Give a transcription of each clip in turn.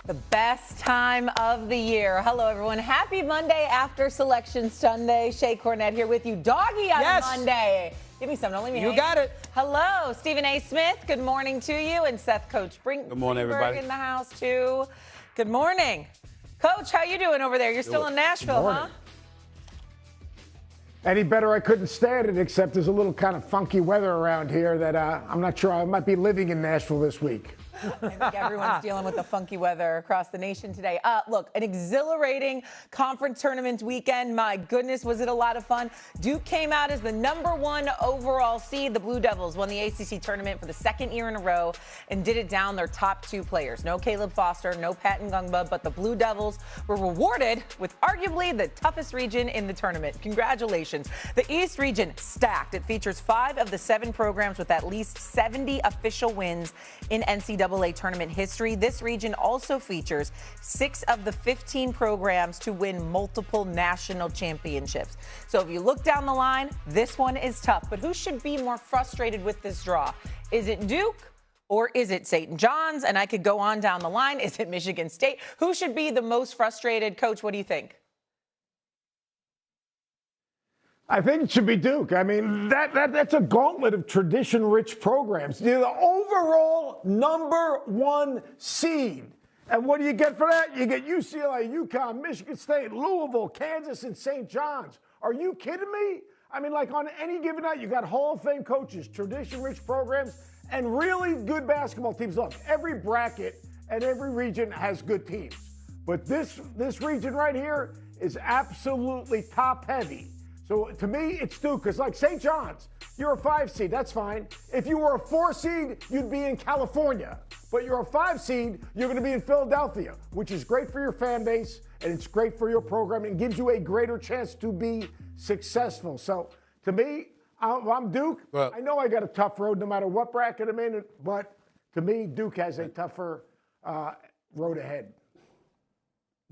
The best time of the year. Hello, everyone. Happy Monday after Selection Sunday. Shay Cornett here with you. Doggy on a Monday. Give me some. Don't leave me hanging. You got it. Hello, Stephen A. Smith. Good morning to you. And Seth Coach Good morning, everybody. in the house, too. Good morning. Coach, how you doing over there? You're still in Nashville, huh? Any better, I couldn't stand it, except there's a little kind of funky weather around here that I'm not sure I might be living in Nashville this week. I think everyone's dealing with the funky weather across the nation today. Look, an exhilarating conference tournament weekend. My goodness, was it a lot of fun. Duke came out as the #1 overall seed. The Blue Devils won the ACC tournament for the second year in a row and did it down their top two players. No Caleb Foster, no Pat Ngungba, but the Blue Devils were rewarded with arguably the toughest region in the tournament. Congratulations. The East region stacked. It features 5 of the 7 programs with at least 70 official wins in NCAA tournament history. This region also features 6 of the 15 programs to win multiple national championships. So if you look down the line, this one is tough. But who should be more frustrated with this draw? Is it Duke or is it St. John's? And I could go on down the line. Is it Michigan State? Who should be the most frustrated? Coach, what do you think? I think it should be Duke. I mean, that's a gauntlet of tradition-rich programs. You're the overall #1 seed. And what do you get for that? You get UCLA, UConn, Michigan State, Louisville, Kansas, and St. John's. Are you kidding me? I mean, like on any given night, you got Hall of Fame coaches, tradition-rich programs, and really good basketball teams. Look, every bracket and every region has good teams. But this region right here is absolutely top-heavy. So to me, it's Duke, because like St. John's, you're a 5 seed, that's fine. If you were a 4 seed, you'd be in California. But you're a 5 seed, you're going to be in Philadelphia, which is great for your fan base, and it's great for your program, and gives you a greater chance to be successful. So to me, I'm Duke. Well, I know I got a tough road no matter what bracket I'm in, but to me, Duke has a tougher road ahead.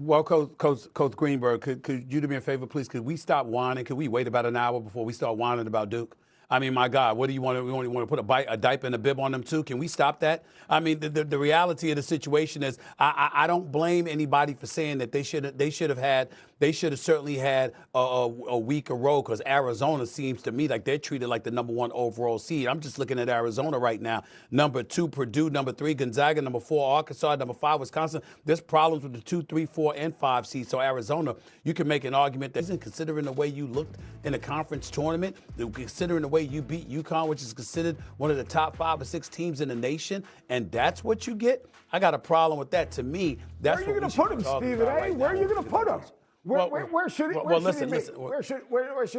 Well, Coach Greenberg, could you do me a favor, please? Could we stop whining? Could we wait about an hour before we start whining about Duke? I mean, my God, what do you want? We want to put a diaper and a bib on them too? Can we stop that? I mean, the reality of the situation is, I don't blame anybody for saying that they should have certainly had a weaker road, because Arizona seems to me like they're treated like the #1 overall seed. I'm just looking at Arizona right now. #2 Purdue, #3 Gonzaga, #4 Arkansas, #5 Wisconsin. There's problems with the 2, 3, 4, and 5 seeds. So Arizona, you can make an argument that isn't, considering the way you looked in the conference tournament, considering the way you beat UConn, which is considered one of the top 5 or 6 teams in the nation, and that's what you get. I got a problem with that. To me, that's where are you going to put them, Stephen A? Right, where are you going to put them? Where should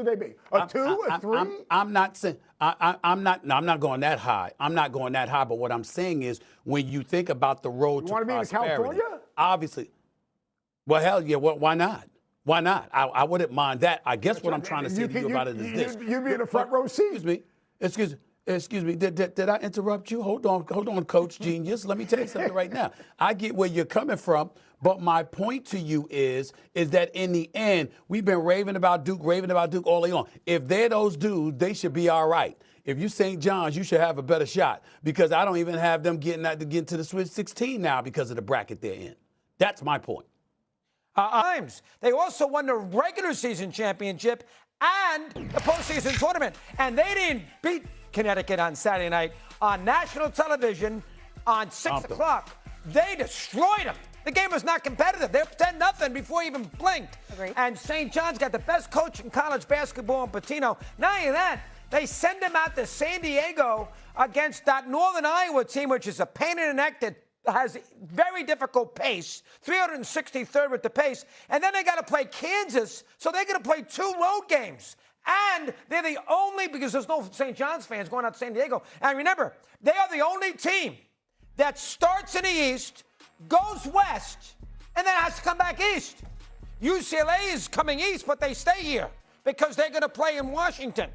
they be? A 2, a 3? I'm not saying I'm not going that high. I'm not going that high. But what I'm saying is, when you think about the road to prosperity, want to be in California? Obviously. Well, hell yeah. Why not? Why not? I wouldn't mind that. I guess what I'm trying to say to you about it is this. You'd be in a front row seat. Excuse me. Did I interrupt you? Hold on, Coach Genius. Let me tell you something right now. I get where you're coming from, but my point to you is that in the end, we've been raving about Duke all day long. If they're those dudes, they should be all right. If you St. John's, you should have a better shot, because I don't even have them getting to the Sweet 16 now because of the bracket they're in. That's my point. They also won the regular season championship and the postseason tournament. And they didn't beat Connecticut on Saturday night on national television on 6 o'clock. They destroyed them. The game was not competitive. They were 10-0 before you even blinked. Agreed. And St. John's got the best coach in college basketball in Pitino. Not only that, they send him out to San Diego against that Northern Iowa team, which is a pain in the neck that has very difficult pace, 363rd with the pace, and then they got to play Kansas, so they're going to play 2 road games. And they're the only, because there's no St. John's fans going out to San Diego. And remember, they are the only team that starts in the East, goes west, and then has to come back east. UCLA is coming east, but they stay here because they're going to play in Washington.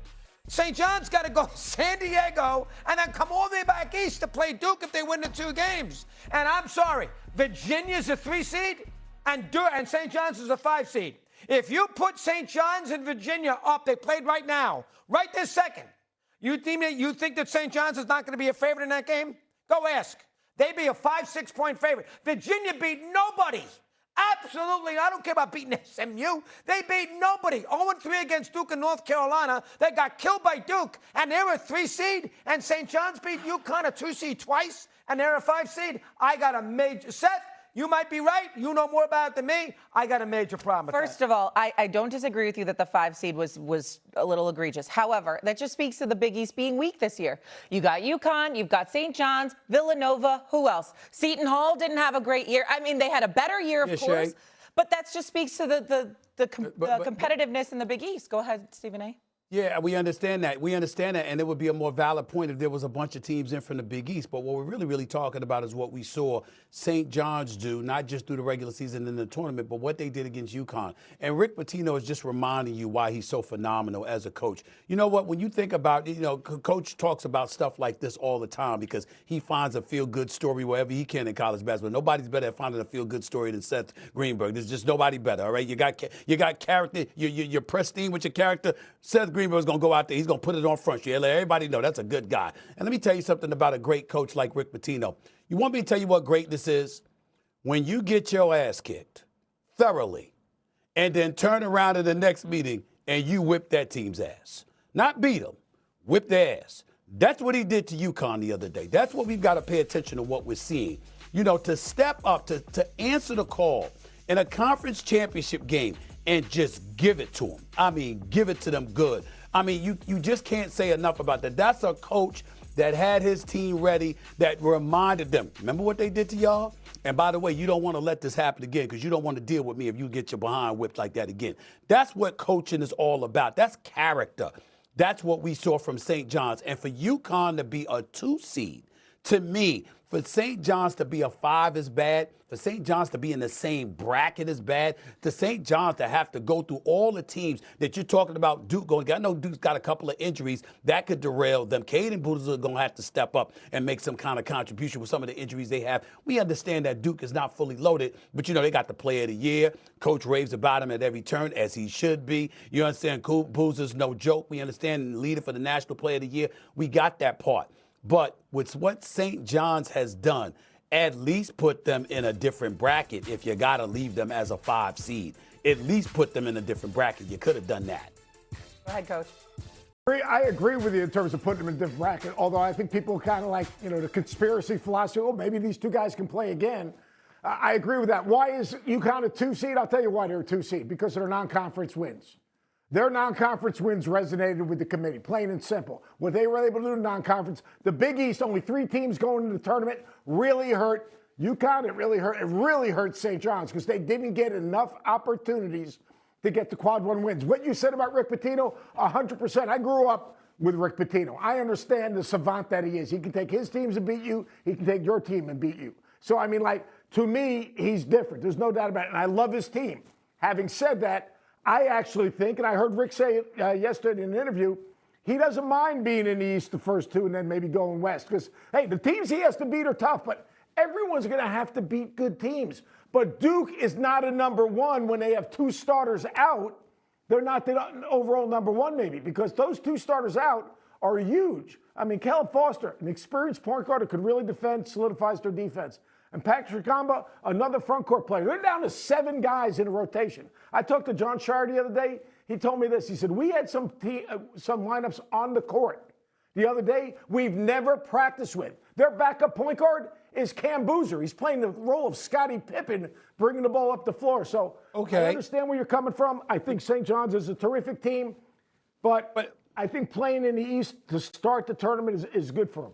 St. John's got to go to San Diego and then come all the way back east to play Duke if they win the 2 games. And I'm sorry, Virginia's a 3 seed and St. John's is a 5 seed. If you put St. John's and Virginia up, they played right now, right this second, you think that St. John's is not going to be a favorite in that game? Go ask. They'd be a 5, 6-point favorite. Virginia beat nobody. Absolutely. I don't care about beating SMU. They beat nobody. 0-3 against Duke and North Carolina. They got killed by Duke, and they're a 3 seed. And St. John's beat UConn, a 2 seed twice, and they're a 5 seed. I got a major. Seth, you might be right. You know more about it than me. I got a major problem with that. First of all, I don't disagree with you that the 5 seed was a little egregious. However, that just speaks to the Big East being weak this year. You got UConn, you've got St. John's, Villanova, who else? Seton Hall didn't have a great year. I mean, they had a better year, of course. Shay. But that just speaks to the competitiveness in the Big East. Go ahead, Stephen A. Yeah, we understand that. We understand that, and it would be a more valid point if there was a bunch of teams in from the Big East. But what we're really talking about is what we saw St. John's do, not just through the regular season and the tournament, but what they did against UConn. And Rick Pitino is just reminding you why he's so phenomenal as a coach. You know what? When you think about, Coach talks about stuff like this all the time because he finds a feel-good story wherever he can in college basketball. Nobody's better at finding a feel-good story than Seth Greenberg. There's just nobody better, all right? You got character. You're pristine with your character. Seth Greenberg's going to go out there. He's going to put it on front. You let everybody know that's a good guy. And let me tell you something about a great coach like Rick Pitino. You want me to tell you what greatness is? When you get your ass kicked thoroughly and then turn around in the next meeting and you whip that team's ass. Not beat them, whip their ass. That's what he did to UConn the other day. That's what we've got to pay attention to what we're seeing. To step up, to answer the call in a conference championship game and just give it to them. I mean, give it to them good. I mean, you just can't say enough about that. That's a coach that had his team ready, that reminded them, remember what they did to y'all? And by the way, you don't want to let this happen again because you don't want to deal with me if you get your behind whipped like that again. That's what coaching is all about. That's character. That's what we saw from St. John's. And for UConn to be a 2 seed, to me, for St. John's to be a 5 is bad. For St. John's to be in the same bracket is bad. To St. John's to have to go through all the teams that you're talking about, Duke going. I know Duke's got a couple of injuries that could derail them. Caden Booters are going to have to step up and make some kind of contribution with some of the injuries they have. We understand that Duke is not fully loaded, but they got the Player of the Year. Coach raves about him at every turn, as he should be. You understand, Boozer's no joke. We understand leader for the National Player of the Year. We got that part. But with what St. John's has done, at least put them in a different bracket if you got to leave them as a 5 seed. At least put them in a different bracket. You could have done that. Go ahead, Coach. I agree with you in terms of putting them in a different bracket, although I think people kind of like, the conspiracy philosophy, maybe these two guys can play again. I agree with that. Why is UConn a 2 seed? I'll tell you why they're a 2 seed, because of their non-conference wins. Their non-conference wins resonated with the committee, plain and simple. What they were able to do in non-conference, the Big East, only 3 teams going into the tournament, really hurt UConn. It really hurt St. John's because they didn't get enough opportunities to get the quad 1 wins. What you said about Rick Pitino, 100%. I grew up with Rick Pitino. I understand the savant that he is. He can take his teams and beat you. He can take your team and beat you. So, to me, he's different. There's no doubt about it. And I love his team. Having said that, I actually think, and I heard Rick say it yesterday in an interview, he doesn't mind being in the East the first 2 and then maybe going West. Because, hey, the teams he has to beat are tough, but everyone's going to have to beat good teams. But Duke is not a number 1 when they have 2 starters out. They're not the overall number 1 maybe, because those 2 starters out are huge. Caleb Foster, an experienced point guard who could really defend, solidifies their defense. And Patrick Gamba, another front court player. They're down to 7 guys in a rotation. I talked to John Shire the other day. He told me this. He said, we had some lineups on the court the other day we've never practiced with. Their backup point guard is Cam Boozer. He's playing the role of Scottie Pippen, bringing the ball up the floor. So I understand where you're coming from. I think St. John's is a terrific team. But I think playing in the East to start the tournament is good for them.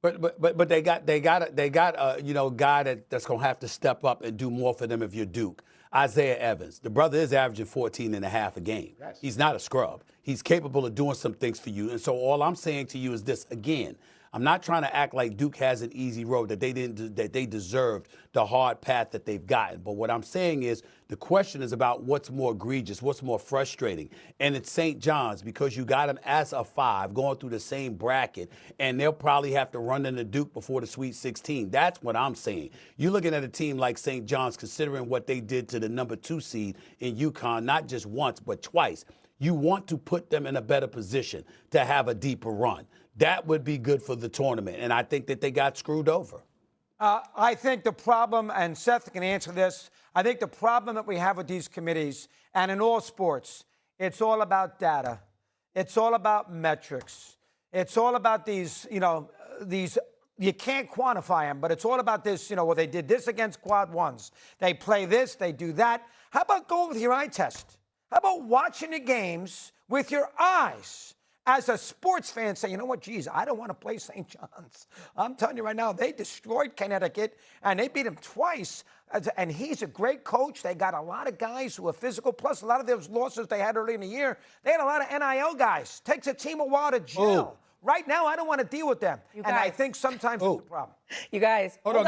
But they got a guy that's gonna have to step up and do more for them if you're Duke. Isaiah Evans. The brother is averaging 14 and a half a game. Yes. He's not a scrub. He's capable of doing some things for you. And so all I'm saying to you is this again. I'm not trying to act like Duke has an easy road, that they deserved the hard path that they've gotten. But what I'm saying is the question is about what's more egregious, what's more frustrating. And it's St. John's, because you got them as a 5 going through the same bracket, and they'll probably have to run into Duke before the Sweet 16. That's what I'm saying. You're looking at a team like St. John's, considering what they did to the number 2 seed in UConn, not just once, but twice. You want to put them in a better position to have a deeper run. That would be good for the tournament, and I think that they got screwed over. I think the problem, and Seth can answer this, I think the problem that we have with these committees and in all sports, it's all about data. It's all about metrics. It's all about these, you can't quantify them, but it's all about this, well, they did this against quad ones. They play this, they do that. How about going with your eye test? How about watching the games with your eyes? As a sports fan, say, you know what, geez, I don't want to play St. John's. I'm telling you right now, they destroyed Connecticut, and they beat him twice. And he's a great coach. They got a lot of guys who are physical, plus a lot of those losses they had early in the year. They had a lot of NIL guys. Takes a team a while to gel. Right now, I don't want to deal with them. And I think sometimes it's a problem. You guys, hold on.